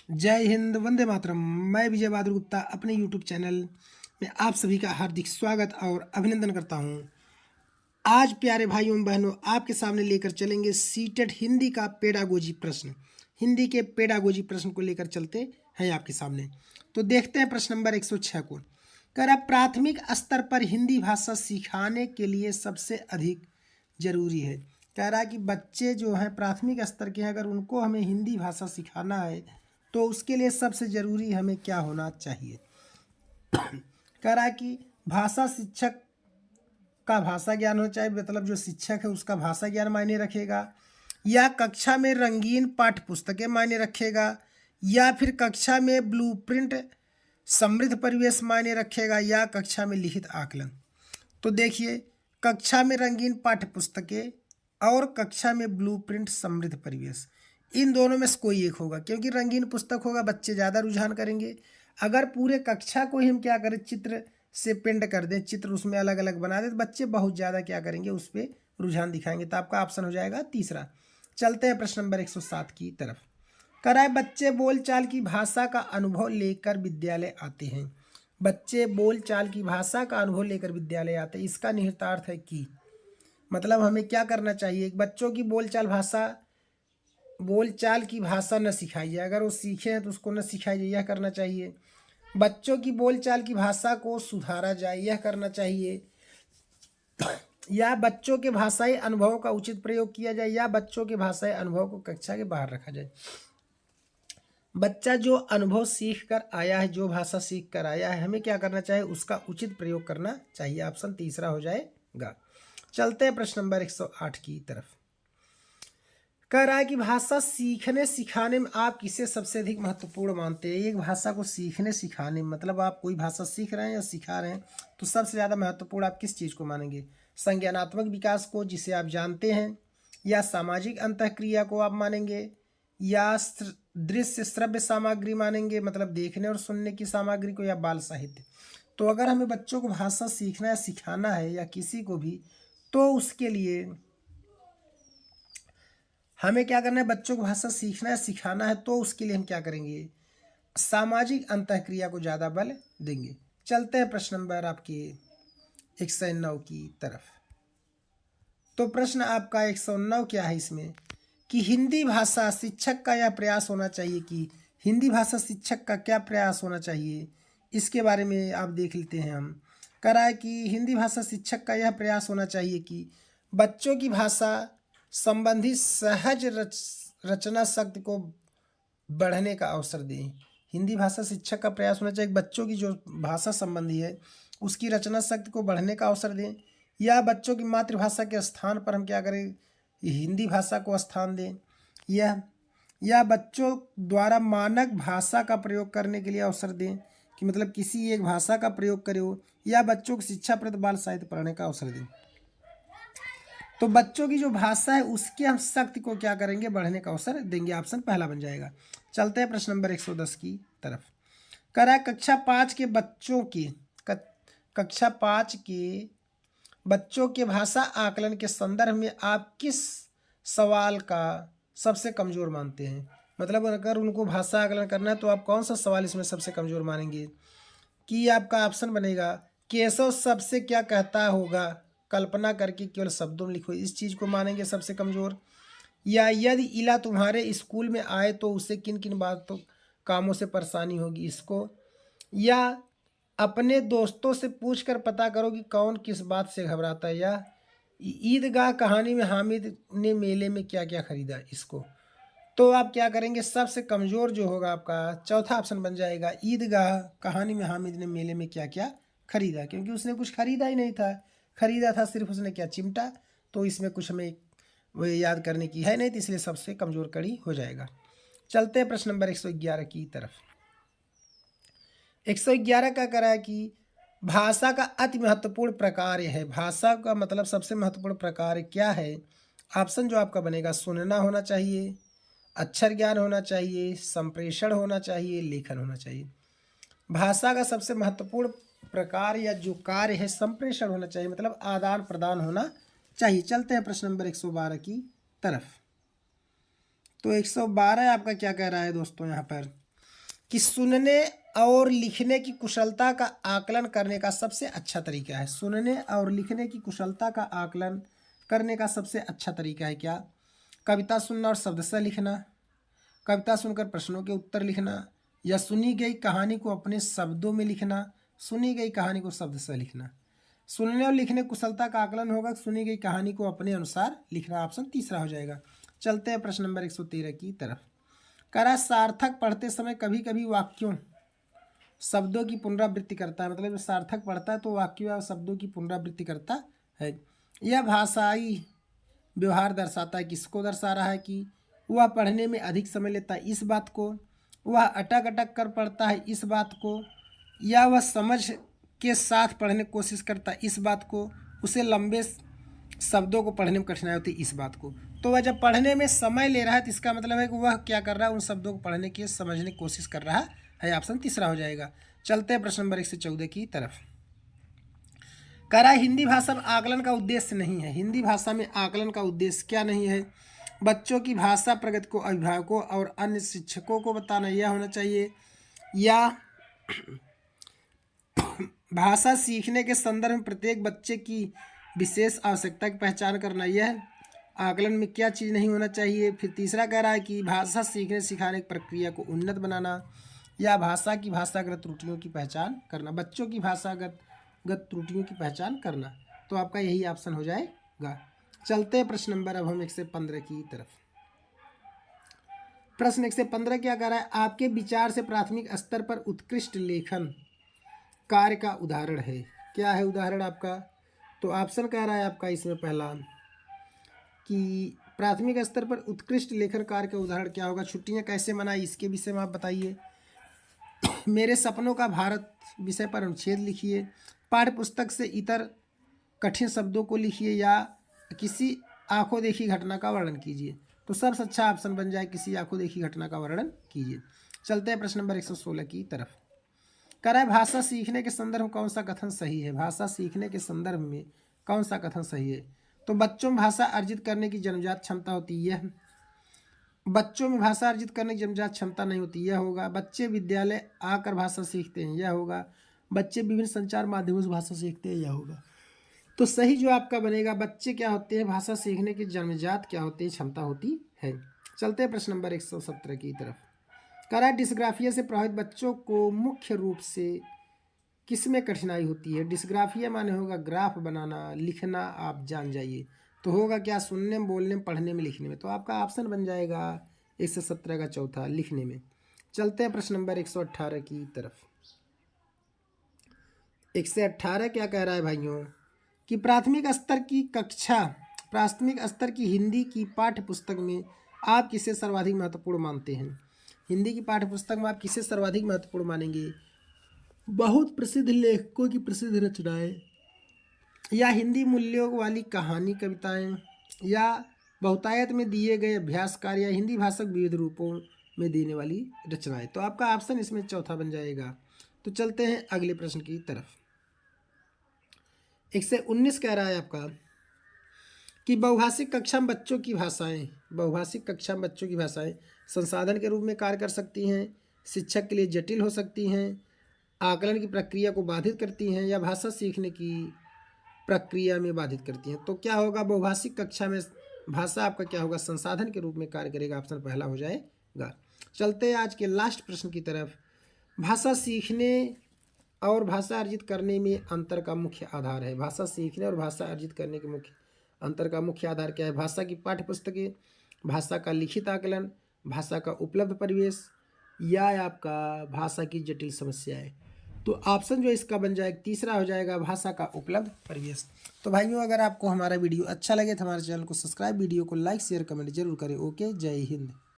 जय हिंद, वंदे मातरम। मैं विजय बहादुर गुप्ता अपने यूट्यूब चैनल में आप सभी का हार्दिक स्वागत और अभिनंदन करता हूं। आज प्यारे भाइयों एवं बहनों, आपके सामने लेकर चलेंगे सीटेट हिंदी का पेडागोजी प्रश्न। हिंदी के पेडागोजी प्रश्न को लेकर चलते हैं आपके सामने। तो देखते हैं प्रश्न नंबर 106 को। कह रहा प्राथमिक स्तर पर हिंदी भाषा सिखाने के लिए सबसे अधिक जरूरी है। कह रहा है कि बच्चे जो हैं प्राथमिक स्तर के हैं, अगर उनको हमें हिंदी भाषा सिखाना है तो उसके लिए सबसे ज़रूरी हमें क्या होना चाहिए। कह रहा है कि भाषा शिक्षक का भाषा ज्ञान होना चाहिए, मतलब जो शिक्षक है उसका भाषा ज्ञान मायने रखेगा, या कक्षा में रंगीन पाठ्य पुस्तकें मायने रखेगा, या फिर कक्षा में ब्लूप्रिंट समृद्ध परिवेश मायने रखेगा, या कक्षा में लिखित आकलन। तो देखिए, कक्षा में रंगीन पाठ्य पुस्तकें और कक्षा में ब्लूप्रिंट समृद्ध परिवेश, इन दोनों में से कोई एक होगा, क्योंकि रंगीन पुस्तक होगा बच्चे ज़्यादा रुझान करेंगे। अगर पूरे कक्षा को ही हम क्या करें, चित्र से पेंट कर दें, चित्र उसमें अलग अलग बना दें, तो बच्चे बहुत ज़्यादा क्या करेंगे, उस पर रुझान दिखाएंगे। तो आपका ऑप्शन हो जाएगा तीसरा। चलते हैं प्रश्न नंबर 107 की तरफ। कराए बच्चे बोलचाल की भाषा का अनुभव लेकर विद्यालय आते हैं। बच्चे बोलचाल की भाषा का अनुभव लेकर विद्यालय आते हैं, इसका निहितार्थ है कि मतलब हमें क्या करना चाहिए, बच्चों की बोलचाल की भाषा न सिखाई जाए, अगर वो सीखे हैं तो उसको न सिखाई जाए, यह करना चाहिए। बच्चों की बोलचाल की भाषा को सुधारा जाए, यह करना चाहिए। या बच्चों के भाषाई अनुभवों का उचित प्रयोग किया जाए, या बच्चों के भाषाई अनुभव को कक्षा के बाहर रखा जाए। बच्चा जो अनुभव सीख कर आया है, जो भाषा सीख कर आया है, हमें क्या करना चाहिए, उसका उचित प्रयोग करना चाहिए। ऑप्शन तीसरा हो जाएगा। चलते हैं प्रश्न नंबर 108 की तरफ। कह रहा है कि भाषा सीखने सिखाने में आप किसे सबसे अधिक महत्वपूर्ण मानते हैं। एक भाषा को सीखने सिखाने में, मतलब आप कोई भाषा सीख रहे हैं या सिखा रहे हैं, तो सबसे ज़्यादा महत्वपूर्ण आप किस चीज़ को मानेंगे। संज्ञानात्मक विकास को, जिसे आप जानते हैं, या सामाजिक अंतःक्रिया को आप मानेंगे, या दृश्य श्रव्य सामग्री मानेंगे, मतलब देखने और सुनने की सामग्री को, या बाल साहित्य। तो अगर हमें बच्चों को भाषा सीखना या सिखाना है, या किसी को भी, तो उसके लिए हमें क्या करना है, बच्चों को भाषा सीखना है सिखाना है, तो उसके लिए हम क्या करेंगे, सामाजिक अंतःक्रिया को ज़्यादा बल देंगे। चलते हैं प्रश्न नंबर आपके 109 की तरफ। तो प्रश्न आपका 109 क्या है इसमें, कि हिंदी भाषा शिक्षक का यह प्रयास होना चाहिए, कि हिंदी भाषा शिक्षक का क्या प्रयास होना चाहिए, इसके बारे में आप देख लेते हैं। हम कह रहा है कि हिंदी भाषा शिक्षक का यह प्रयास होना चाहिए कि बच्चों की भाषा संबंधी सहज रचना शक्ति को बढ़ने का अवसर दें। हिंदी भाषा शिक्षक का प्रयास होना चाहिए बच्चों की जो भाषा संबंधी है उसकी रचना शक्ति को बढ़ने का अवसर दें, या बच्चों की मातृभाषा के स्थान पर हम क्या करें, हिंदी भाषा को स्थान दें, या बच्चों द्वारा मानक भाषा का प्रयोग करने के लिए अवसर दें, कि मतलब किसी एक भाषा का प्रयोग करो, या बच्चों को शिक्षाप्रद बाल साहित्य पढ़ने का अवसर दें। तो बच्चों की जो भाषा है उसके हम शक्ति को क्या करेंगे, बढ़ने का अवसर देंगे। ऑप्शन पहला बन जाएगा। चलते हैं प्रश्न नंबर 110 की तरफ। करा कक्षा 5 के बच्चों के भाषा आकलन के संदर्भ में आप किस सवाल का सबसे कमज़ोर मानते हैं। मतलब अगर उनको भाषा आकलन करना है तो आप कौन सा सवाल इसमें सबसे कमज़ोर मानेंगे। कि आपका ऑप्शन बनेगा, केशव सबसे क्या कहता होगा, कल्पना करके केवल शब्दों में लिखो, इस चीज़ को मानेंगे सबसे कमज़ोर। या यदि इला तुम्हारे स्कूल में आए तो उसे किन किन बातों कामों से परेशानी होगी, इसको। या अपने दोस्तों से पूछकर पता करो कि कौन किस बात से घबराता है। या ईदगाह कहानी में हामिद ने मेले में क्या क्या खरीदा, इसको। तो आप क्या करेंगे, सबसे कमज़ोर जो होगा आपका चौथा ऑप्शन बन जाएगा, ईदगाह कहानी में हामिद ने मेले में क्या क्या खरीदा, क्योंकि उसने कुछ खरीदा ही नहीं था। खरीदा था सिर्फ उसने क्या, चिमटा। तो इसमें कुछ हमें वो याद करने की है नहीं, तो इसलिए सबसे कमज़ोर कड़ी हो जाएगा। चलते हैं प्रश्न नंबर 111 की तरफ। 111 का करा है कि भाषा का अति महत्वपूर्ण प्रकार है। भाषा का मतलब सबसे महत्वपूर्ण प्रकार क्या है। ऑप्शन जो आपका बनेगा, सुनना होना चाहिए, अक्षर ज्ञान होना चाहिए, संप्रेषण होना चाहिए, लेखन होना चाहिए। भाषा का सबसे महत्वपूर्ण प्रकार या जो कार्य है संप्रेषण होना चाहिए, मतलब आदान प्रदान होना चाहिए। चलते हैं प्रश्न नंबर 112 की तरफ। तो 112 आपका क्या कह रहा है दोस्तों यहाँ पर, कि सुनने और लिखने की कुशलता का आकलन करने का सबसे अच्छा तरीका है। सुनने और लिखने की कुशलता का आकलन करने का सबसे अच्छा तरीका है क्या? कविता सुनना और शब्दशः लिखना, कविता सुनकर प्रश्नों के उत्तर लिखना, या सुनी गई कहानी को अपने शब्दों में लिखना, सुनी गई कहानी को शब्दशः लिखना। सुनने और लिखने कुशलता का आकलन होगा सुनी गई कहानी को अपने अनुसार लिखना, ऑप्शन तीसरा हो जाएगा। चलते हैं प्रश्न नंबर 113 की तरफ। करा सार्थक पढ़ते समय कभी कभी वाक्यों शब्दों की पुनरावृत्ति करता है, मतलब जब सार्थक पढ़ता है तो वाक्यों या शब्दों की पुनरावृत्ति करता है। यह भाषाई व्यवहार दर्शाता है, किसको दर्शा रहा है कि वह पढ़ने में अधिक समय लेता है, इस बात को, वह अटक अटक कर पढ़ता है, इस बात को, या वह समझ के साथ पढ़ने की कोशिश करता है, इस बात को, उसे लंबे शब्दों को पढ़ने में कठिनाई होती है, इस बात को। तो वह जब पढ़ने में समय ले रहा है तो इसका मतलब है कि वह क्या कर रहा है, उन शब्दों को पढ़ने की समझने की कोशिश कर रहा है, ऑप्शन तीसरा हो जाएगा। चलते हैं प्रश्न नंबर 114 की तरफ। करा हिंदी भाषा में आकलन का उद्देश्य नहीं है। हिंदी भाषा में आकलन का उद्देश्य क्या नहीं है? बच्चों की भाषा प्रगति को अभिभावकों और अन्य शिक्षकों को बताना, यह होना चाहिए, या भाषा सीखने के संदर्भ में प्रत्येक बच्चे की विशेष आवश्यकता की पहचान करना, यह आकलन में क्या चीज़ नहीं होना चाहिए। फिर तीसरा कह रहा है कि भाषा सीखने सिखाने की प्रक्रिया को उन्नत बनाना, या भाषा की भाषागत त्रुटियों की पहचान करना, बच्चों की भाषागत त्रुटियों की पहचान करना। तो आपका यही ऑप्शन हो जाएगा। चलते हैं प्रश्न नंबर अब हम 115 की तरफ। प्रश्न 115 क्या कह रहा है? आपके विचार से प्राथमिक स्तर पर उत्कृष्ट लेखन कार्य का उदाहरण है। क्या है उदाहरण आपका? तो ऑप्शन कह रहा है आपका इसमें पहला कि प्राथमिक स्तर पर उत्कृष्ट लेखन कार्य का उदाहरण क्या होगा? छुट्टियां कैसे मनाई, इसके विषय में आप बताइए। मेरे सपनों का भारत विषय पर अनुच्छेद लिखिए। पाठ्य पुस्तक से इतर कठिन शब्दों को लिखिए, या किसी आंखों देखी घटना का वर्णन कीजिए। तो सबसे अच्छा ऑप्शन बन जाए किसी आंखों देखी घटना का वर्णन कीजिए। चलते हैं प्रश्न नंबर 116 की तरफ। कह रहा है भाषा सीखने के संदर्भ में कौन सा कथन सही है? भाषा सीखने के संदर्भ में कौन सा कथन सही है? तो बच्चों में भाषा अर्जित करने की जन्मजात क्षमता होती है, बच्चों में भाषा अर्जित करने की जन्मजात क्षमता नहीं होती, यह होगा। बच्चे विद्यालय आकर भाषा सीखते हैं, यह होगा। बच्चे विभिन्न संचार माध्यमों से भाषा सीखते हैं, यह होगा। तो सही जो आपका बनेगा, बच्चे क्या होते हैं, भाषा सीखने की जन्मजात क्या होती है, क्षमता होती है। चलते हैं प्रश्न नंबर 117 की तरफ। कह रहा है डिस्ग्राफिया से प्रभावित बच्चों को मुख्य रूप से किसमें कठिनाई होती है? डिस्ग्राफिया माने होगा ग्राफ बनाना, लिखना, आप जान जाइए। तो होगा क्या? सुनने में, बोलने में, पढ़ने में, लिखने में। तो आपका ऑप्शन बन जाएगा 117 का चौथा, लिखने में। चलते हैं प्रश्न नंबर 118 की तरफ। 118 क्या कह रहा है भाइयों कि प्राथमिक स्तर की हिंदी की पाठ्य पुस्तक में आप किसे सर्वाधिक महत्वपूर्ण मानते हैं? हिंदी की पाठ्य पुस्तक में आप किसे सर्वाधिक महत्वपूर्ण मानेंगे? बहुत प्रसिद्ध लेखकों की प्रसिद्ध रचनाएं, या हिंदी मूल्यों वाली कहानी कविताएं, या बहुतायत में दिए गए अभ्यास कार्य, या हिंदी भाषा विविध रूपों में देने वाली रचनाएं। तो आपका ऑप्शन इसमें चौथा बन जाएगा। तो चलते हैं अगले प्रश्न की तरफ। 119 कह रहा है आपका कि बहुभाषिक कक्षा में बच्चों की भाषाएं संसाधन के रूप में कार्य कर सकती हैं, शिक्षक के लिए जटिल हो सकती हैं, आकलन की प्रक्रिया को बाधित करती हैं, या भाषा सीखने की प्रक्रिया में बाधित करती हैं। तो क्या होगा? बहुभाषिक कक्षा में भाषा आपका क्या होगा? संसाधन के रूप में कार्य करेगा, ऑप्शन पहला हो जाएगा। चलते हैं आज के लास्ट प्रश्न की तरफ। भाषा सीखने और भाषा अर्जित करने में अंतर का मुख्य आधार है। भाषा सीखने और भाषा अर्जित करने के मुख्य अंतर का मुख्य आधार क्या है? भाषा की पाठ्य पुस्तकें, भाषा का लिखित आकलन, भाषा का उपलब्ध परिवेश, या आपका भाषा की जटिल समस्याएं। तो ऑप्शन जो इसका बन जाएगा तीसरा हो जाएगा, भाषा का उपलब्ध परिवेश। तो भाइयों अगर आपको हमारा वीडियो अच्छा लगे तो हमारे चैनल को सब्सक्राइब, वीडियो को लाइक शेयर कमेंट जरूर करें। ओके, जय हिंद।